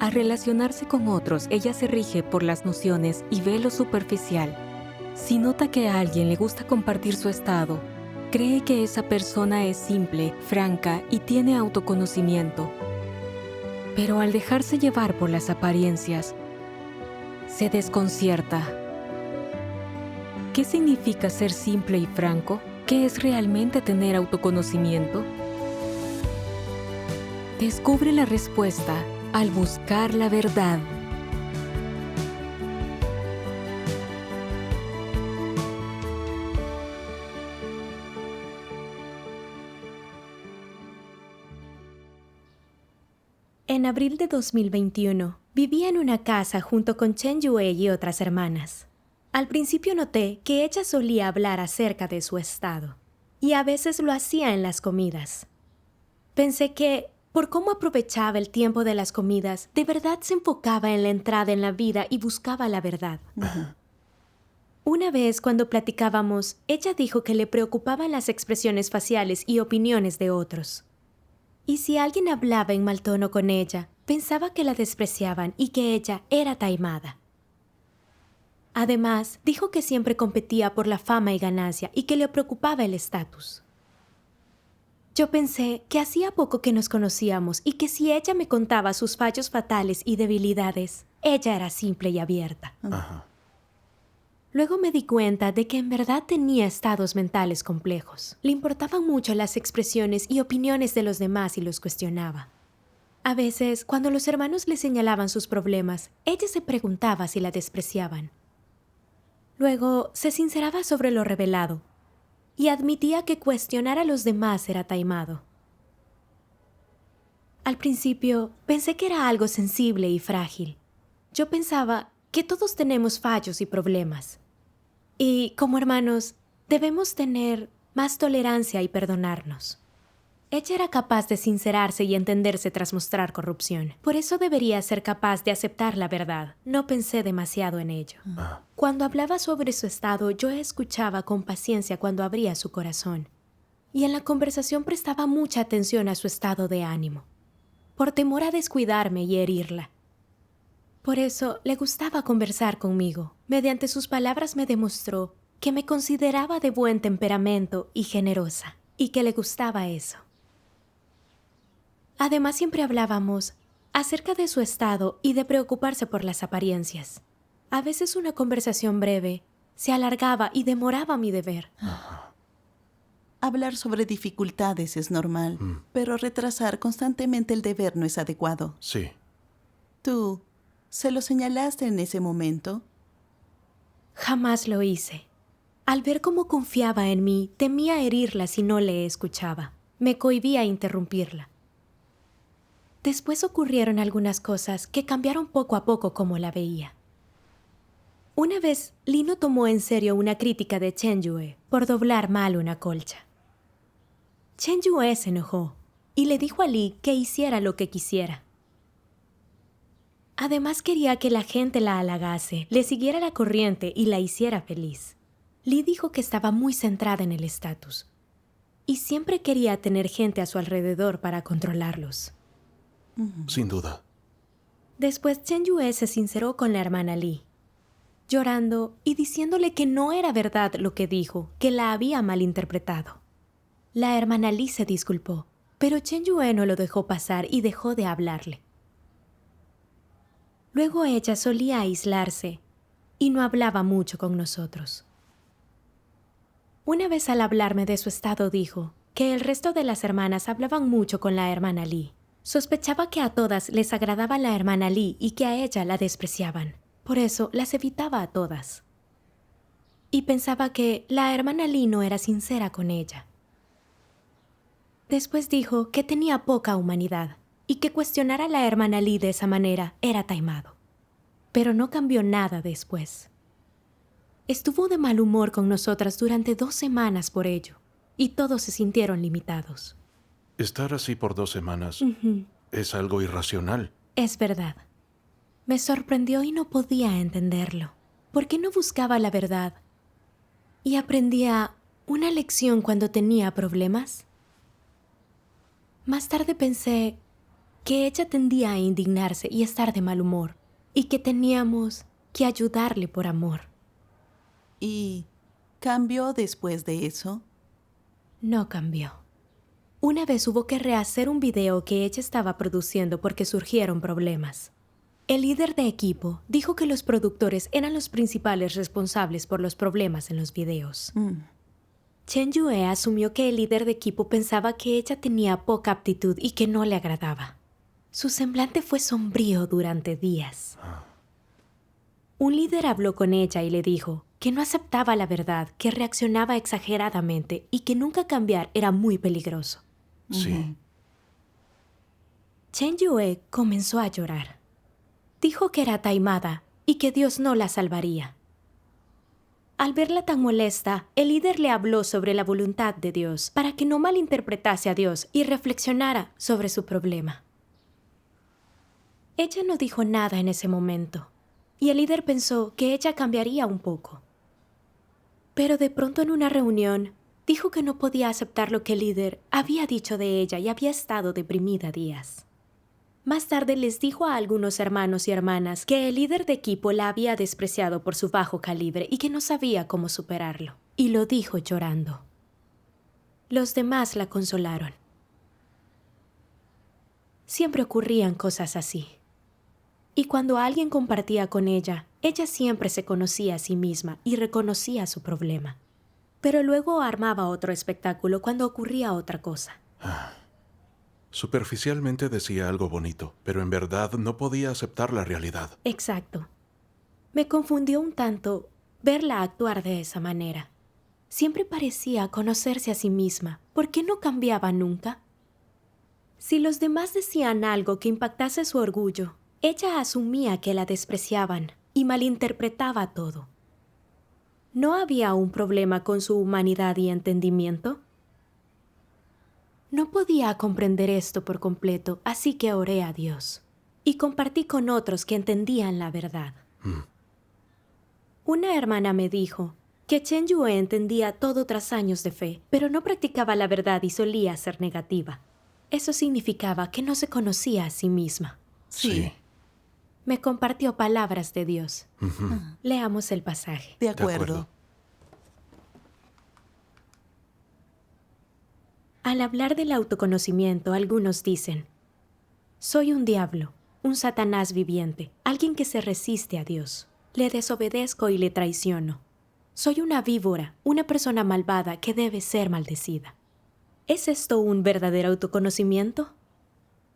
Al relacionarse con otros, ella se rige por las nociones y ve lo superficial. Si nota que a alguien le gusta compartir su estado, cree que esa persona es simple, franca y tiene autoconocimiento. Pero al dejarse llevar por las apariencias, se desconcierta. ¿Qué significa ser simple y franco? ¿Qué es realmente tener autoconocimiento? Descubre la respuesta al buscar la verdad. En abril de 2021, vivía en una casa junto con Chen Yue y otras hermanas. Al principio noté que ella solía hablar acerca de su estado, y a veces lo hacía en las comidas. Pensé que, por cómo aprovechaba el tiempo de las comidas, de verdad se enfocaba en la entrada en la vida y buscaba la verdad. Una vez, cuando platicábamos, ella dijo que le preocupaban las expresiones faciales y opiniones de otros. Y si alguien hablaba en mal tono con ella, pensaba que la despreciaban y que ella era taimada. Además, dijo que siempre competía por la fama y ganancia y que le preocupaba el estatus. Yo pensé que hacía poco que nos conocíamos y que si ella me contaba sus fallos fatales y debilidades, ella era simple y abierta. Luego me di cuenta de que en verdad tenía estados mentales complejos. Le importaban mucho las expresiones y opiniones de los demás y los cuestionaba. A veces, cuando los hermanos le señalaban sus problemas, ella se preguntaba si la despreciaban. Luego, se sinceraba sobre lo revelado y admitía que cuestionar a los demás era taimado. Al principio, pensé que era algo sensible y frágil. Yo pensaba que todos tenemos fallos y problemas. Y, como hermanos, debemos tener más tolerancia y perdonarnos. Ella era capaz de sincerarse y entenderse tras mostrar corrupción. Por eso debería ser capaz de aceptar la verdad. No pensé demasiado en ello. Cuando hablaba sobre su estado, yo escuchaba con paciencia cuando abría su corazón. Y en la conversación prestaba mucha atención a su estado de ánimo, por temor a descuidarme y herirla. Por eso le gustaba conversar conmigo. Mediante sus palabras me demostró que me consideraba de buen temperamento y generosa, y que le gustaba eso. Además, siempre hablábamos acerca de su estado y de preocuparse por las apariencias. A veces una conversación breve se alargaba y demoraba mi deber. Hablar sobre dificultades es normal, pero retrasar constantemente el deber no es adecuado. Sí. ¿Tú se lo señalaste en ese momento? Jamás lo hice. Al ver cómo confiaba en mí, temía herirla si no le escuchaba. Me cohibía interrumpirla. Después ocurrieron algunas cosas que cambiaron poco a poco cómo la veía. Una vez, Lino tomó en serio una crítica de Chen Yue por doblar mal una colcha. Chen Yue se enojó y le dijo a Li que hiciera lo que quisiera. Además quería que la gente la halagase, le siguiera la corriente y la hiciera feliz. Li dijo que estaba muy centrada en el estatus y siempre quería tener gente a su alrededor para controlarlos. Sin duda. Después Chen Yue se sinceró con la hermana Li, llorando y diciéndole que no era verdad lo que dijo, que la había malinterpretado. La hermana Li se disculpó, pero Chen Yue no lo dejó pasar y dejó de hablarle. Luego ella solía aislarse y no hablaba mucho con nosotros. Una vez al hablarme de su estado dijo que el resto de las hermanas hablaban mucho con la hermana Li. Sospechaba que a todas les agradaba la hermana Li y que a ella la despreciaban. Por eso las evitaba a todas. Y pensaba que la hermana Li no era sincera con ella. Después dijo que tenía poca humanidad y que cuestionar a la hermana Li de esa manera era taimado. Pero no cambió nada después. Estuvo de mal humor con nosotras durante 2 semanas por ello, y todos se sintieron limitados. Estar así por 2 semanas es algo irracional. Es verdad. Me sorprendió y no podía entenderlo. ¿Por qué no buscaba la verdad? ¿Y aprendía una lección cuando tenía problemas? Más tarde pensé que ella tendía a indignarse y estar de mal humor, y que teníamos que ayudarle por amor. ¿Y cambió después de eso? No cambió. Una vez hubo que rehacer un video que ella estaba produciendo porque surgieron problemas. El líder de equipo dijo que los productores eran los principales responsables por los problemas en los videos. Chen Yue asumió que el líder de equipo pensaba que ella tenía poca aptitud y que no le agradaba. Su semblante fue sombrío durante días. Un líder habló con ella y le dijo que no aceptaba la verdad, que reaccionaba exageradamente y que nunca cambiar era muy peligroso. Sí. Chen Yue comenzó a llorar. Dijo que era taimada y que Dios no la salvaría. Al verla tan molesta, el líder le habló sobre la voluntad de Dios para que no malinterpretase a Dios y reflexionara sobre su problema. Ella no dijo nada en ese momento, y el líder pensó que ella cambiaría un poco. Pero de pronto en una reunión, dijo que no podía aceptar lo que el líder había dicho de ella y había estado deprimida días. Más tarde les dijo a algunos hermanos y hermanas que el líder de equipo la había despreciado por su bajo calibre y que no sabía cómo superarlo. Y lo dijo llorando. Los demás la consolaron. Siempre ocurrían cosas así. Y cuando alguien compartía con ella, ella siempre se conocía a sí misma y reconocía su problema. Pero luego armaba otro espectáculo cuando ocurría otra cosa. Superficialmente decía algo bonito, pero en verdad no podía aceptar la realidad. Exacto. Me confundió un tanto verla actuar de esa manera. Siempre parecía conocerse a sí misma. ¿Por qué no cambiaba nunca? Si los demás decían algo que impactase su orgullo, ella asumía que la despreciaban y malinterpretaba todo. ¿No había un problema con su humanidad y entendimiento? No podía comprender esto por completo, así que oré a Dios y compartí con otros que entendían la verdad. Una hermana me dijo que Chen Yue entendía todo tras años de fe, pero no practicaba la verdad y solía ser negativa. Eso significaba que no se conocía a sí misma. Sí. Me compartió palabras de Dios. Leamos el pasaje. De De acuerdo. acuerdo. Al hablar del autoconocimiento, algunos dicen: soy un diablo, un Satanás viviente, alguien que se resiste a Dios. Le desobedezco y le traiciono. Soy una víbora, una persona malvada que debe ser maldecida. ¿Es esto un verdadero autoconocimiento?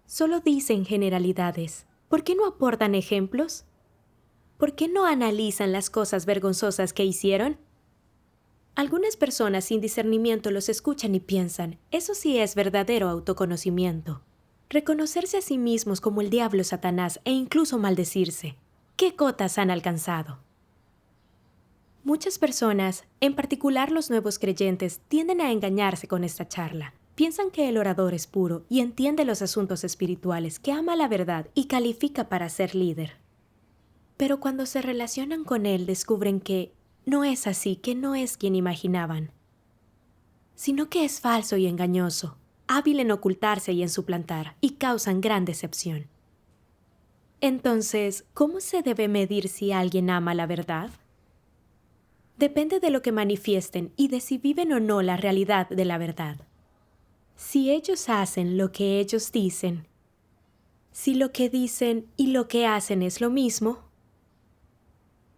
Solo dicen generalidades. ¿Por qué no aportan ejemplos? ¿Por qué no analizan las cosas vergonzosas que hicieron? Algunas personas sin discernimiento los escuchan y piensan, eso sí es verdadero autoconocimiento. Reconocerse a sí mismos como el diablo Satanás e incluso maldecirse. ¿Qué cotas han alcanzado? Muchas personas, en particular los nuevos creyentes, tienden a engañarse con esta charla. Piensan que el orador es puro y entiende los asuntos espirituales, que ama la verdad y califica para ser líder. Pero cuando se relacionan con él descubren que no es así, que no es quien imaginaban, sino que es falso y engañoso, hábil en ocultarse y en suplantar, y causan gran decepción. Entonces, ¿cómo se debe medir si alguien ama la verdad? Depende de lo que manifiesten y de si viven o no la realidad de la verdad. Si ellos hacen lo que ellos dicen, si lo que dicen y lo que hacen es lo mismo,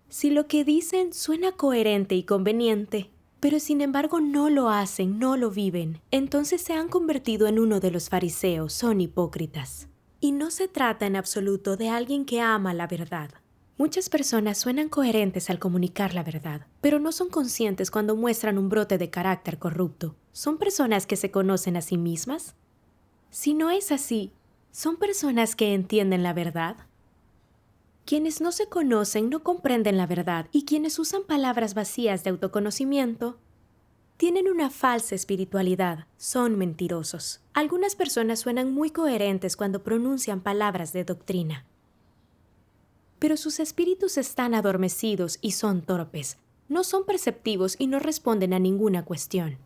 si lo que dicen suena coherente y conveniente, pero sin embargo no lo hacen, no lo viven, entonces se han convertido en uno de los fariseos, son hipócritas. Y no se trata en absoluto de alguien que ama la verdad. Muchas personas suenan coherentes al comunicar la verdad, pero no son conscientes cuando muestran un brote de carácter corrupto. ¿Son personas que se conocen a sí mismas? Si no es así, ¿son personas que entienden la verdad? Quienes no se conocen no comprenden la verdad y quienes usan palabras vacías de autoconocimiento tienen una falsa espiritualidad, son mentirosos. Algunas personas suenan muy coherentes cuando pronuncian palabras de doctrina, pero sus espíritus están adormecidos y son torpes, no son perceptivos y no responden a ninguna cuestión.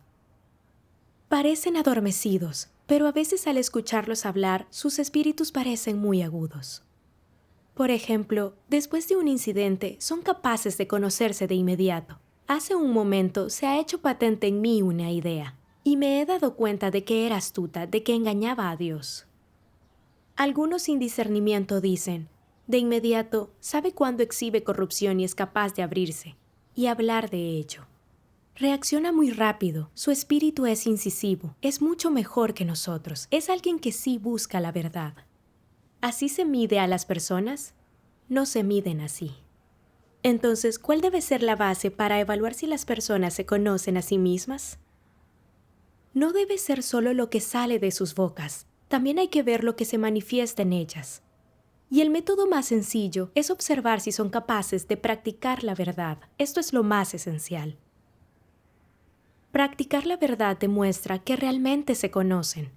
Parecen adormecidos, pero a veces al escucharlos hablar, sus espíritus parecen muy agudos. Por ejemplo, después de un incidente, son capaces de conocerse de inmediato. Hace un momento se ha hecho patente en mí una idea, y me he dado cuenta de que era astuta, de que engañaba a Dios. Algunos sin discernimiento dicen, de inmediato, sabe cuándo exhibe corrupción y es capaz de abrirse, y hablar de ello. Reacciona muy rápido, su espíritu es incisivo, es mucho mejor que nosotros, es alguien que sí busca la verdad. ¿Así se mide a las personas? No se miden así. Entonces, ¿cuál debe ser la base para evaluar si las personas se conocen a sí mismas? No debe ser solo lo que sale de sus bocas, también hay que ver lo que se manifiesta en ellas. Y el método más sencillo es observar si son capaces de practicar la verdad. Esto es lo más esencial. Practicar la verdad demuestra que realmente se conocen,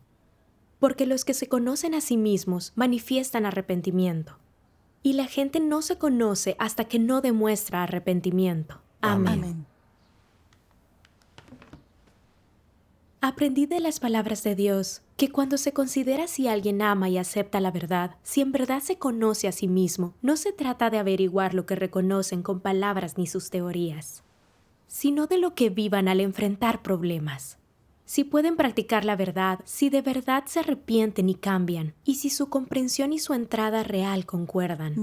porque los que se conocen a sí mismos manifiestan arrepentimiento, y la gente no se conoce hasta que no demuestra arrepentimiento. Amén. Amén. Aprendí de las palabras de Dios que cuando se considera si alguien ama y acepta la verdad, si en verdad se conoce a sí mismo, no se trata de averiguar lo que reconocen con palabras ni sus teorías, sino de lo que vivan al enfrentar problemas. Si pueden practicar la verdad, si de verdad se arrepienten y cambian, y si su comprensión y su entrada real concuerdan.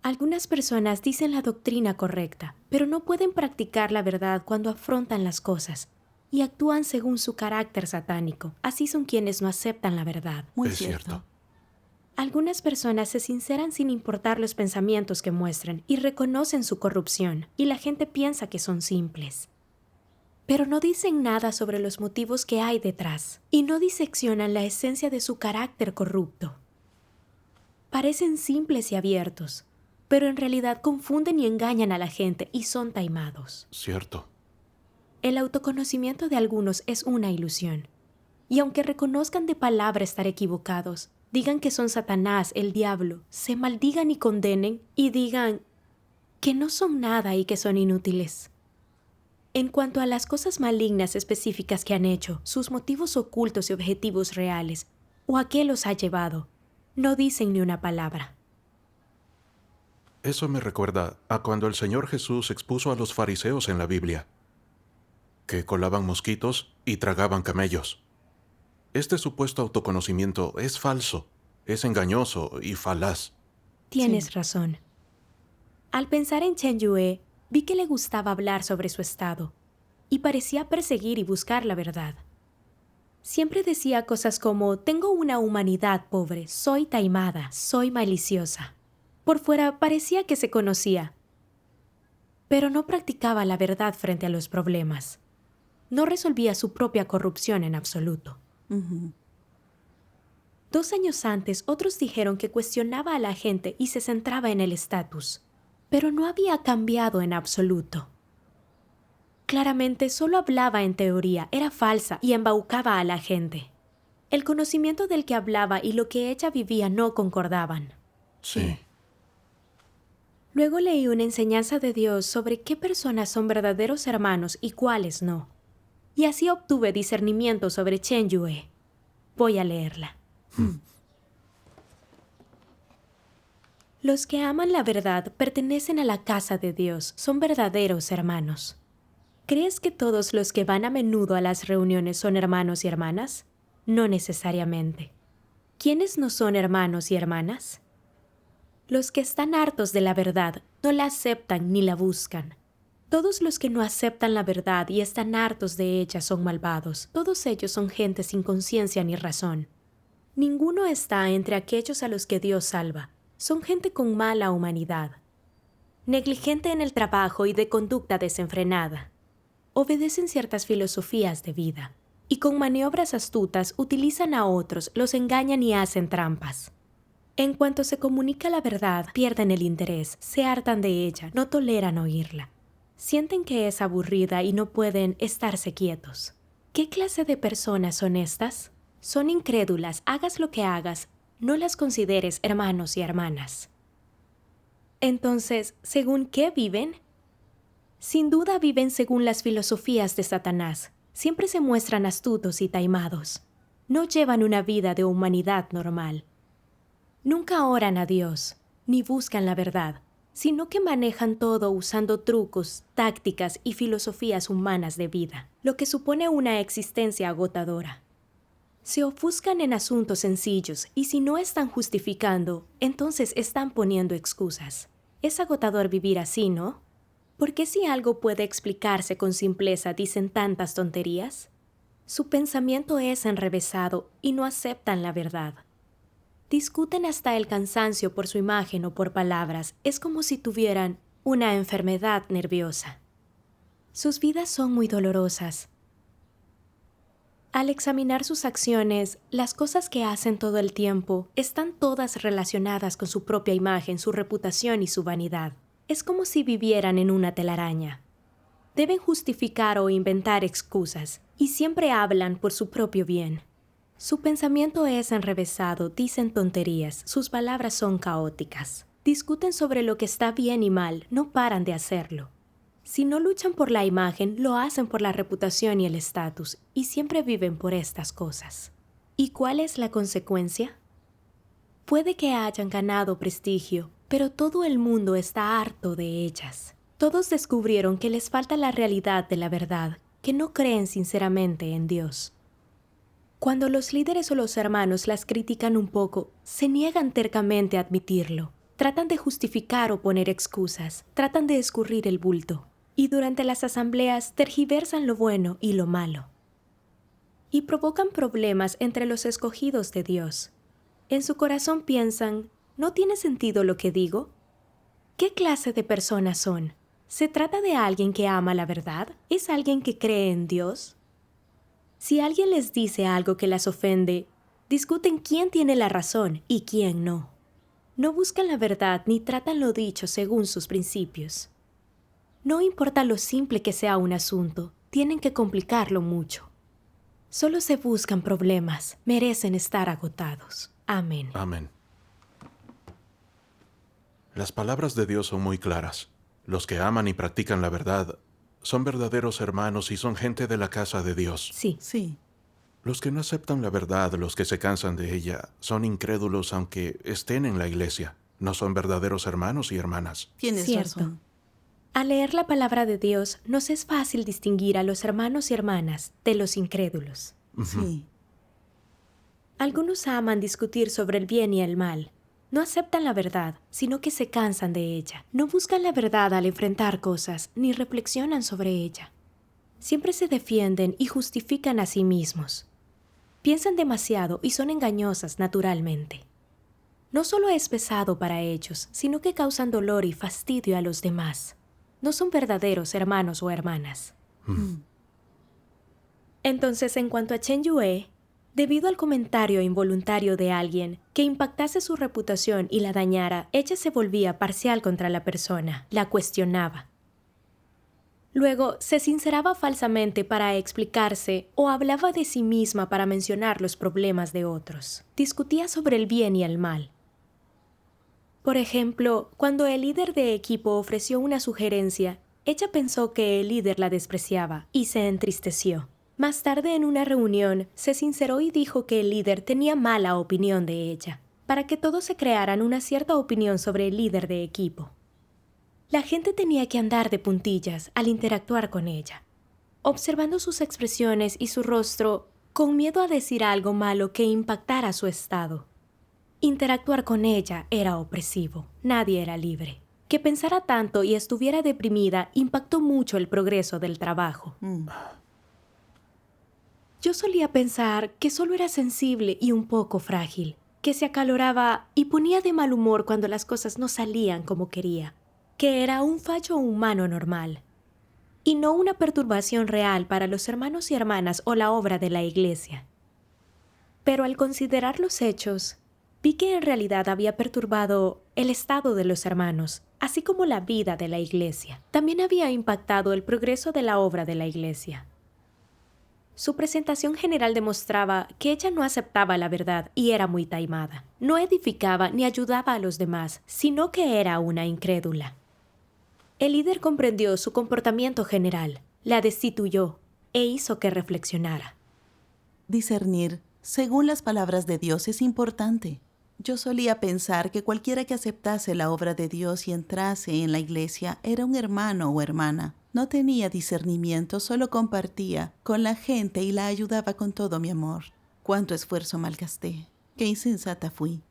Algunas personas dicen la doctrina correcta, pero no pueden practicar la verdad cuando afrontan las cosas, y actúan según su carácter satánico. Así son quienes no aceptan la verdad. Muy Es cierto. Algunas personas se sinceran sin importar los pensamientos que muestran y reconocen su corrupción, y la gente piensa que son simples. Pero no dicen nada sobre los motivos que hay detrás, y no diseccionan la esencia de su carácter corrupto. Parecen simples y abiertos, pero en realidad confunden y engañan a la gente y son taimados. Cierto. El autoconocimiento de algunos es una ilusión, y aunque reconozcan de palabra estar equivocados, digan que son Satanás, el diablo, se maldigan y condenen, y digan que no son nada y que son inútiles. En cuanto a las cosas malignas específicas que han hecho, sus motivos ocultos y objetivos reales, o a qué los ha llevado, no dicen ni una palabra. Eso me recuerda a cuando el Señor Jesús expuso a los fariseos en la Biblia, que colaban mosquitos y tragaban camellos. Este supuesto autoconocimiento es falso, es engañoso y falaz. Tienes razón. Al pensar en Chen Yue, vi que le gustaba hablar sobre su estado, y parecía perseguir y buscar la verdad. Siempre decía cosas como, tengo una humanidad pobre, soy taimada, soy maliciosa. Por fuera parecía que se conocía, pero no practicaba la verdad frente a los problemas. No resolvía su propia corrupción en absoluto. 2 años antes, otros dijeron que cuestionaba a la gente y se centraba en el estatus, pero no había cambiado en absoluto. Claramente solo hablaba en teoría, era falsa y embaucaba a la gente. El conocimiento del que hablaba y lo que ella vivía no concordaban. Sí. Luego leí una enseñanza de Dios sobre qué personas son verdaderos hermanos y cuáles no. Y así obtuve discernimiento sobre Chen Yue. Voy a leerla. Los que aman la verdad pertenecen a la casa de Dios, son verdaderos hermanos. ¿Crees que todos los que van a menudo a las reuniones son hermanos y hermanas? No necesariamente. ¿Quiénes no son hermanos y hermanas? Los que están hartos de la verdad no la aceptan ni la buscan. Todos los que no aceptan la verdad y están hartos de ella son malvados. Todos ellos son gente sin conciencia ni razón. Ninguno está entre aquellos a los que Dios salva. Son gente con mala humanidad, negligente en el trabajo y de conducta desenfrenada. Obedecen ciertas filosofías de vida y con maniobras astutas utilizan a otros, los engañan y hacen trampas. En cuanto se comunica la verdad, pierden el interés, se hartan de ella, no toleran oírla. Sienten que es aburrida y no pueden estarse quietos. ¿Qué clase de personas son estas? Son incrédulas, hagas lo que hagas, no las consideres hermanos y hermanas. Entonces, ¿según qué viven? Sin duda viven según las filosofías de Satanás. Siempre se muestran astutos y taimados. No llevan una vida de humanidad normal. Nunca oran a Dios, ni buscan la verdad, sino que manejan todo usando trucos, tácticas y filosofías humanas de vida, lo que supone una existencia agotadora. Se ofuscan en asuntos sencillos y si no están justificando, entonces están poniendo excusas. Es agotador vivir así, ¿no? ¿Por qué si algo puede explicarse con simpleza dicen tantas tonterías? Su pensamiento es enrevesado y no aceptan la verdad. Discuten hasta el cansancio por su imagen o por palabras. Es como si tuvieran una enfermedad nerviosa. Sus vidas son muy dolorosas. Al examinar sus acciones, las cosas que hacen todo el tiempo están todas relacionadas con su propia imagen, su reputación y su vanidad. Es como si vivieran en una telaraña. Deben justificar o inventar excusas, y siempre hablan por su propio bien. Su pensamiento es enrevesado, dicen tonterías, sus palabras son caóticas. Discuten sobre lo que está bien y mal, no paran de hacerlo. Si no luchan por la imagen, lo hacen por la reputación y el estatus, y siempre viven por estas cosas. ¿Y cuál es la consecuencia? Puede que hayan ganado prestigio, pero todo el mundo está harto de ellas. Todos descubrieron que les falta la realidad de la verdad, que no creen sinceramente en Dios. Cuando los líderes o los hermanos las critican un poco, se niegan tercamente a admitirlo. Tratan de justificar o poner excusas, tratan de escurrir el bulto. Y durante las asambleas tergiversan lo bueno y lo malo. Y provocan problemas entre los escogidos de Dios. En su corazón piensan, ¿no tiene sentido lo que digo? ¿Qué clase de personas son? ¿Se trata de alguien que ama la verdad? ¿Es alguien que cree en Dios? Si alguien les dice algo que las ofende, discuten quién tiene la razón y quién no. No buscan la verdad ni tratan lo dicho según sus principios. No importa lo simple que sea un asunto, tienen que complicarlo mucho. Solo se buscan problemas, merecen estar agotados. Amén. Amén. Las palabras de Dios son muy claras. Los que aman y practican la verdad son verdaderos hermanos y son gente de la casa de Dios. Sí. Sí. Los que no aceptan la verdad, los que se cansan de ella, son incrédulos aunque estén en la iglesia. No son verdaderos hermanos y hermanas. Tienes Cierto. razón. Al leer la palabra de Dios, nos es fácil distinguir a los hermanos y hermanas de los incrédulos. Sí. Algunos aman discutir sobre el bien y el mal. No aceptan la verdad, sino que se cansan de ella. No buscan la verdad al enfrentar cosas, ni reflexionan sobre ella. Siempre se defienden y justifican a sí mismos. Piensan demasiado y son engañosas naturalmente. No solo es pesado para ellos, sino que causan dolor y fastidio a los demás. No son verdaderos hermanos o hermanas. Entonces, en cuanto a Chen Yue, debido al comentario involuntario de alguien que impactase su reputación y la dañara, ella se volvía parcial contra la persona, la cuestionaba. Luego, se sinceraba falsamente para explicarse o hablaba de sí misma para mencionar los problemas de otros. Discutía sobre el bien y el mal. Por ejemplo, cuando el líder de equipo ofreció una sugerencia, ella pensó que el líder la despreciaba y se entristeció. Más tarde en una reunión, se sinceró y dijo que el líder tenía mala opinión de ella, para que todos se crearan una cierta opinión sobre el líder de equipo. La gente tenía que andar de puntillas al interactuar con ella, observando sus expresiones y su rostro con miedo a decir algo malo que impactara su estado. Interactuar con ella era opresivo, nadie era libre. Que pensara tanto y estuviera deprimida impactó mucho el progreso del trabajo. Yo solía pensar que solo era sensible y un poco frágil, que se acaloraba y ponía de mal humor cuando las cosas no salían como quería, que era un fallo humano normal, y no una perturbación real para los hermanos y hermanas o la obra de la iglesia. Pero al considerar los hechos, vi que en realidad había perturbado el estado de los hermanos, así como la vida de la iglesia. También había impactado el progreso de la obra de la iglesia. Su presentación general demostraba que ella no aceptaba la verdad y era muy taimada. No edificaba ni ayudaba a los demás, sino que era una incrédula. El líder comprendió su comportamiento general, la destituyó, e hizo que reflexionara. Discernir, según las palabras de Dios, es importante. Yo solía pensar que cualquiera que aceptase la obra de Dios y entrase en la iglesia era un hermano o hermana. No tenía discernimiento, solo compartía con la gente y la ayudaba con todo mi amor. Cuánto esfuerzo malgasté. Qué insensata fui.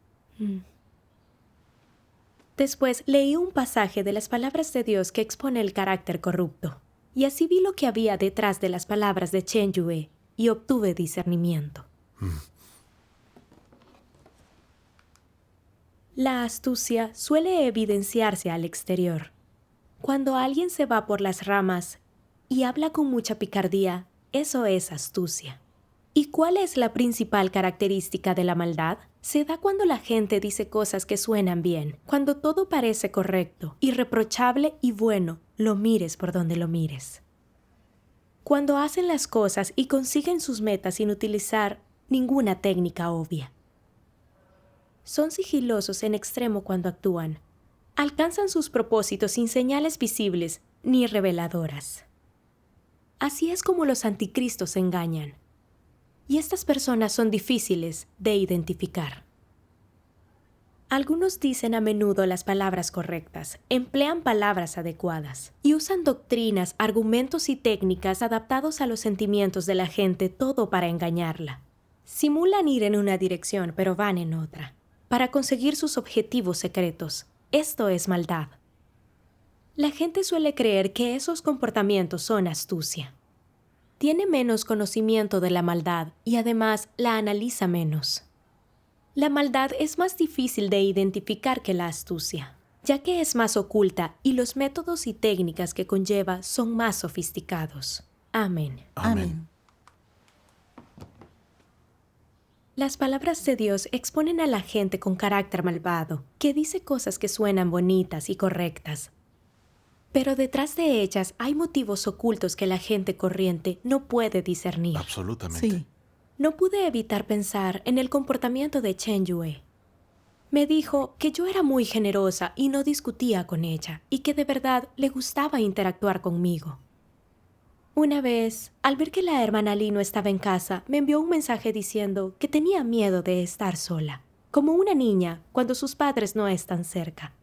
Después leí un pasaje de las palabras de Dios que expone el carácter corrupto, y así vi lo que había detrás de las palabras de Chen Yue y obtuve discernimiento. La astucia suele evidenciarse al exterior. Cuando alguien se va por las ramas y habla con mucha picardía, eso es astucia. ¿Y cuál es la principal característica de la maldad? Se da cuando la gente dice cosas que suenan bien, cuando todo parece correcto, irreprochable y bueno, lo mires por donde lo mires. Cuando hacen las cosas y consiguen sus metas sin utilizar ninguna técnica obvia. Son sigilosos en extremo cuando actúan. Alcanzan sus propósitos sin señales visibles ni reveladoras. Así es como los anticristos engañan. Y estas personas son difíciles de identificar. Algunos dicen a menudo las palabras correctas, emplean palabras adecuadas y usan doctrinas, argumentos y técnicas adaptados a los sentimientos de la gente, todo para engañarla. Simulan ir en una dirección, pero van en otra, para conseguir sus objetivos secretos. Esto es maldad. La gente suele creer que esos comportamientos son astucia. Tiene menos conocimiento de la maldad y además la analiza menos. La maldad es más difícil de identificar que la astucia, ya que es más oculta y los métodos y técnicas que conlleva son más sofisticados. Amén. Amén. Las palabras de Dios exponen a la gente con carácter malvado, que dice cosas que suenan bonitas y correctas. Pero detrás de ellas hay motivos ocultos que la gente corriente no puede discernir. Absolutamente. Sí. No pude evitar pensar en el comportamiento de Chen Yue. Me dijo que yo era muy generosa y no discutía con ella, y que de verdad le gustaba interactuar conmigo. Una vez, al ver que la hermana Li no estaba en casa, me envió un mensaje diciendo que tenía miedo de estar sola, como una niña cuando sus padres no están cerca.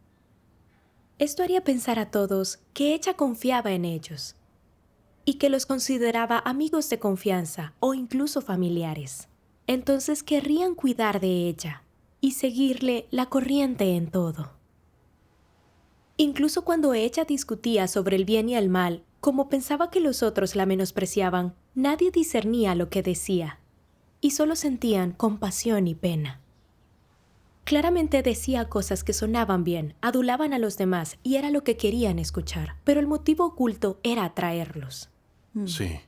Esto haría pensar a todos que ella confiaba en ellos y que los consideraba amigos de confianza o incluso familiares. Entonces querrían cuidar de ella y seguirle la corriente en todo. Incluso cuando ella discutía sobre el bien y el mal, como pensaba que los otros la menospreciaban, nadie discernía lo que decía y solo sentían compasión y pena. Claramente decía cosas que sonaban bien, adulaban a los demás y era lo que querían escuchar, pero el motivo oculto era atraerlos. Sí.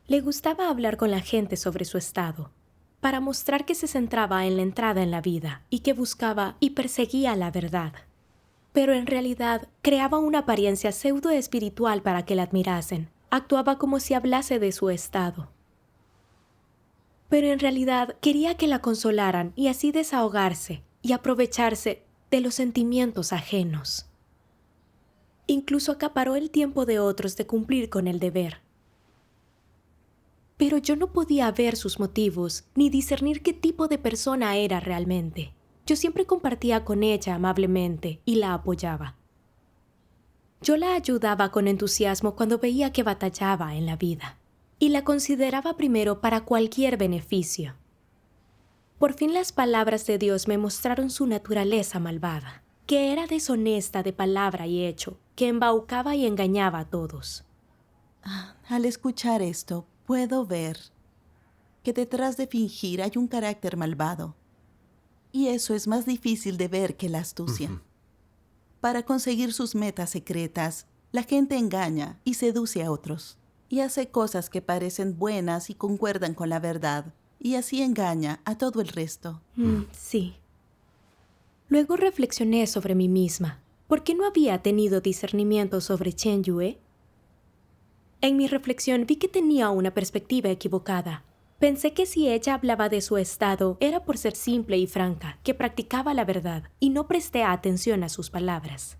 Le gustaba hablar con la gente sobre su estado, para mostrar que se centraba en la entrada en la vida y que buscaba y perseguía la verdad. Pero en realidad creaba una apariencia pseudo-espiritual para que la admirasen. Actuaba como si hablase de su estado. Pero en realidad quería que la consolaran y así desahogarse y aprovecharse de los sentimientos ajenos. Incluso acaparó el tiempo de otros de cumplir con el deber. Pero yo no podía ver sus motivos ni discernir qué tipo de persona era realmente. Yo siempre compartía con ella amablemente y la apoyaba. Yo la ayudaba con entusiasmo cuando veía que batallaba en la vida. Y la consideraba primero para cualquier beneficio. Por fin las palabras de Dios me mostraron su naturaleza malvada, que era deshonesta de palabra y hecho, que embaucaba y engañaba a todos. Al escuchar esto, puedo ver que detrás de fingir hay un carácter malvado. Y eso es más difícil de ver que la astucia. Para conseguir sus metas secretas, la gente engaña y seduce a otros. Y hace cosas que parecen buenas y concuerdan con la verdad, y así engaña a todo el resto. Sí. Luego reflexioné sobre mí misma. ¿Por qué no había tenido discernimiento sobre Chen Yue? En mi reflexión vi que tenía una perspectiva equivocada. Pensé que si ella hablaba de su estado era por ser simple y franca, que practicaba la verdad, y no presté atención a sus palabras.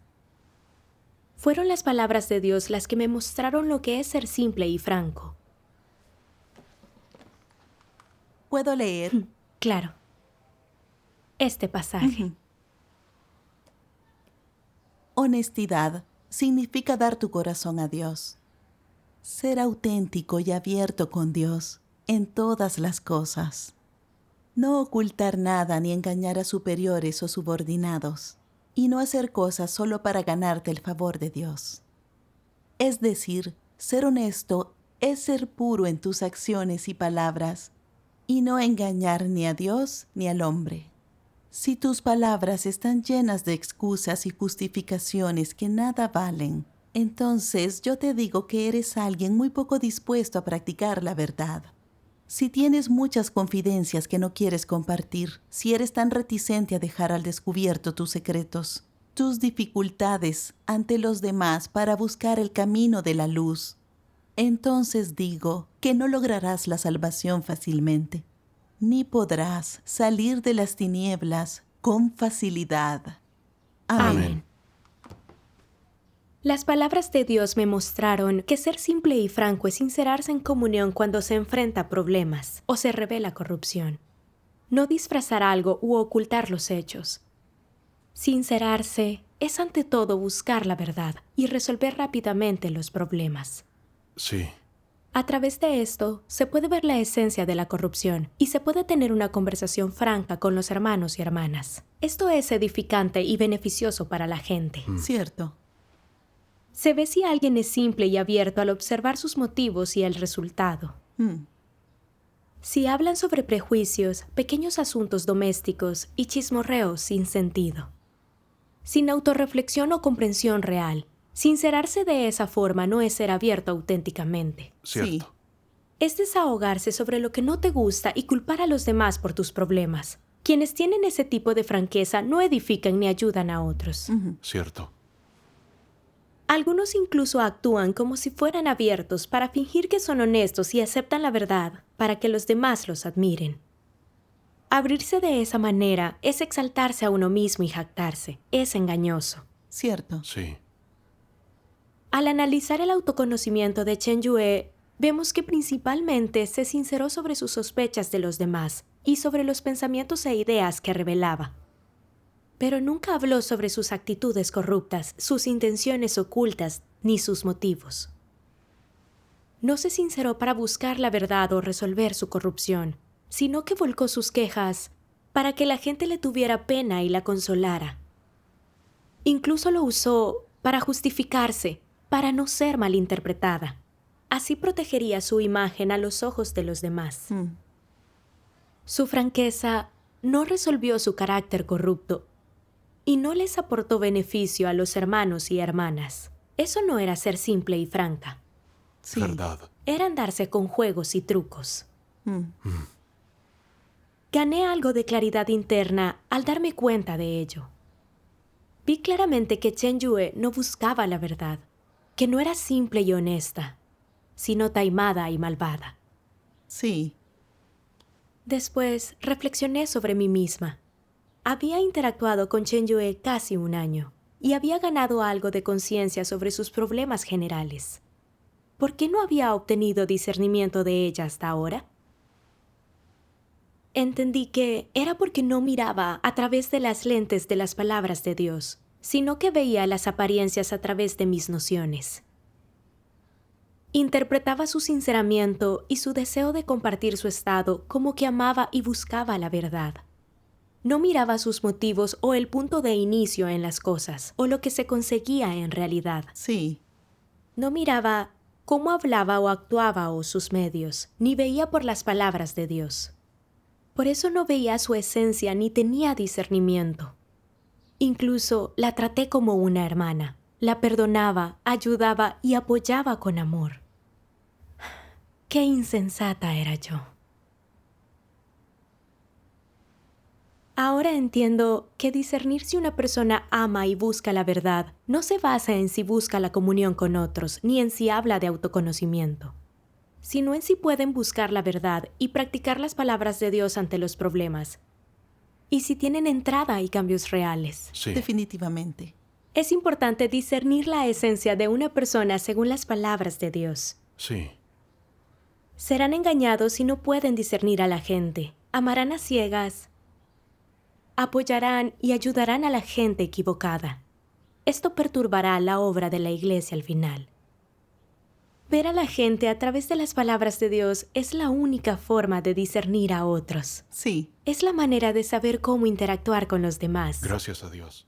Fueron las palabras de Dios las que me mostraron lo que es ser simple y franco. ¿Puedo leer? Claro. Este pasaje. Honestidad significa dar tu corazón a Dios. Ser auténtico y abierto con Dios en todas las cosas. No ocultar nada ni engañar a superiores o subordinados. Y no hacer cosas solo para ganarte el favor de Dios. Es decir, ser honesto es ser puro en tus acciones y palabras y no engañar ni a Dios ni al hombre. Si tus palabras están llenas de excusas y justificaciones que nada valen, entonces yo te digo que eres alguien muy poco dispuesto a practicar la verdad. Si tienes muchas confidencias que no quieres compartir, si eres tan reticente a dejar al descubierto tus secretos, tus dificultades ante los demás para buscar el camino de la luz, entonces digo que no lograrás la salvación fácilmente, ni podrás salir de las tinieblas con facilidad. Amén. Las palabras de Dios me mostraron que ser simple y franco es sincerarse en comunión cuando se enfrenta a problemas o se revela corrupción. No disfrazar algo u ocultar los hechos. Sincerarse es ante todo buscar la verdad y resolver rápidamente los problemas. Sí. A través de esto se puede ver la esencia de la corrupción y se puede tener una conversación franca con los hermanos y hermanas. Esto es edificante y beneficioso para la gente. Cierto. Se ve si alguien es simple y abierto al observar sus motivos y el resultado. Si hablan sobre prejuicios, pequeños asuntos domésticos y chismorreos sin sentido. Sin autorreflexión o comprensión real, sincerarse de esa forma no es ser abierto auténticamente. Cierto. Sí. Es desahogarse sobre lo que no te gusta y culpar a los demás por tus problemas. Quienes tienen ese tipo de franqueza no edifican ni ayudan a otros. Cierto. Algunos incluso actúan como si fueran abiertos para fingir que son honestos y aceptan la verdad para que los demás los admiren. Abrirse de esa manera es exaltarse a uno mismo y jactarse. Es engañoso. Cierto. Sí. Al analizar el autoconocimiento de Chen Yue, vemos que principalmente se sinceró sobre sus sospechas de los demás y sobre los pensamientos e ideas que revelaba. Pero nunca habló sobre sus actitudes corruptas, sus intenciones ocultas, ni sus motivos. No se sinceró para buscar la verdad o resolver su corrupción, sino que volcó sus quejas para que la gente le tuviera pena y la consolara. Incluso lo usó para justificarse, para no ser malinterpretada. Así protegería su imagen a los ojos de los demás. Su franqueza no resolvió su carácter corrupto y no les aportó beneficio a los hermanos y hermanas. Eso no era ser simple y franca. Sí. Verdad. Era andarse con juegos y trucos. Gané algo de claridad interna al darme cuenta de ello. Vi claramente que Chen Yue no buscaba la verdad, que no era simple y honesta, sino taimada y malvada. Sí. Después reflexioné sobre mí misma. Había interactuado con Chen Yue casi un año y había ganado algo de conciencia sobre sus problemas generales. ¿Por qué no había obtenido discernimiento de ella hasta ahora? Entendí que era porque no miraba a través de las lentes de las palabras de Dios, sino que veía las apariencias a través de mis nociones. Interpretaba su sinceramiento y su deseo de compartir su estado como que amaba y buscaba la verdad. No miraba sus motivos o el punto de inicio en las cosas, o lo que se conseguía en realidad. Sí. No miraba cómo hablaba o actuaba o sus medios, ni veía por las palabras de Dios. Por eso no veía su esencia ni tenía discernimiento. Incluso la traté como una hermana. La perdonaba, ayudaba y apoyaba con amor. ¡Qué insensata era yo! Ahora entiendo que discernir si una persona ama y busca la verdad no se basa en si busca la comunión con otros, ni en si habla de autoconocimiento, sino en si pueden buscar la verdad y practicar las palabras de Dios ante los problemas, y si tienen entrada y cambios reales. Sí. Definitivamente. Es importante discernir la esencia de una persona según las palabras de Dios. Sí. Serán engañados si no pueden discernir a la gente. Amarán a ciegas. Apoyarán y ayudarán a la gente equivocada. Esto perturbará la obra de la iglesia al final. Ver a la gente a través de las palabras de Dios es la única forma de discernir a otros. Sí. Es la manera de saber cómo interactuar con los demás. Gracias a Dios.